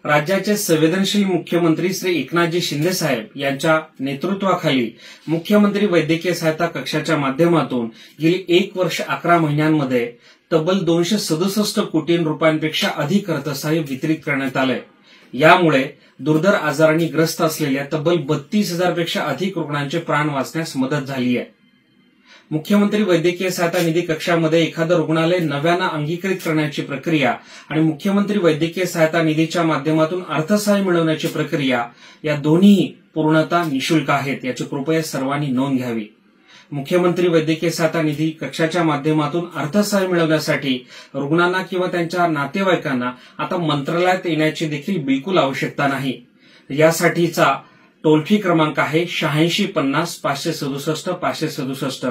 राज्याचे संवेदनशील मुख्यमंत्री श्री एकनाथजी शिंदे साहेब यांच्या नेतृत्वाखाली मुख्यमंत्री वैद्यकीय सहायता कक्षाच्या माध्यमातून गेली 1 वर्ष 11 महिन्यांमध्ये तब्बल 267 कोटी रुपयांपेक्षा अधिक अर्थसहाय्य वितरित करण्यात आलंय। यामुळे दुर्धर आजारांनी ग्रस्त असलेल्या तब्बल 32,000 पेक्षा अधिक रुग्णांचे प्राण वाचण्यास मदत झाली आहे। मुख्यमंत्री वैद्यकीय सहायता निधी कक्षामध्ये एखादं रुग्णालय नव्यानं अंगीकृत करण्याची प्रक्रिया आणि मुख्यमंत्री वैद्यकीय सहायता निधीच्या माध्यमातून अर्थसहाय्य मिळवण्याची प्रक्रिया या दोन्ही पूर्णतः निशुल्क आहेत, याची कृपया सर्वांनी नोंद घ्यावी। मुख्यमंत्री वैद्यकीय सहायता निधी कक्षाच्या माध्यमातून अर्थसहाय्य मिळवण्यासाठी रुग्णांना किंवा त्यांच्या नातेवाईकांना आता मंत्रालयात येण्याची देखील बिलकुल आवश्यकता नाही। यासाठीचा टोल फ्री क्रमांक आहे 86 50 567 567।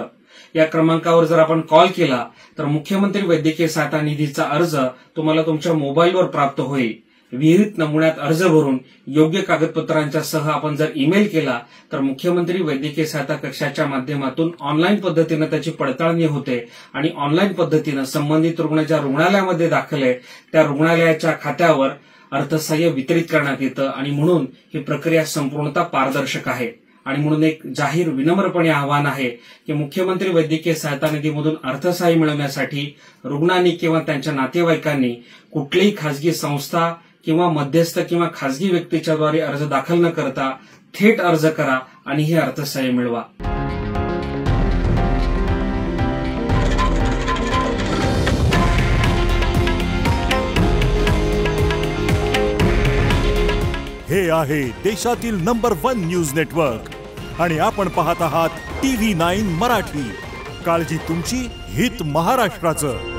या क्रमांकावर जर आपण कॉल केला तर मुख्यमंत्री वैद्यकीय सहायता निधीचा अर्ज तुम्हाला तुमच्या मोबाईलवर प्राप्त होईल। विहित नमुन्यात अर्ज भरून योग्य कागदपत्रांच्या सह आपण जर ईमेल केला तर मुख्यमंत्री वैद्यकीय सहायता कक्षाच्या माध्यमातून ऑनलाईन पद्धतीने त्याची पडताळणी होते आणि ऑनलाईन पद्धतीने संबंधित रुग्ण ज्या रुग्णालयामध्ये दाखल आहे त्या रुग्णालयाच्या खात्यावर अर्थसहाय्य वितरित करण्यात येतं आणि म्हणून ही प्रक्रिया संपूर्णतः पारदर्शक आहे। आणि म्हणून एक जाहीर विनम्रपणे आवाहन आहे की मुख्यमंत्री वैद्यकीय सहायता निधीमधून अर्थसहाय्य मिळवण्यासाठी रुग्णांनी किंवा त्यांच्या नातेवाईकांनी कुठलीही खासगी संस्था किंवा मध्यस्थ किंवा खासगी व्यक्तीच्या द्वारे अर्ज दाखल न करता थेट अर्ज करा आणि हे अर्थसहाय्य मिळवा। हे आहे देशातील नंबर 1 न्यूज नेटवर्क आणि आपण पाहत आहात TV9 मराठी। काळजी तुमची, हित महाराष्ट्राचं।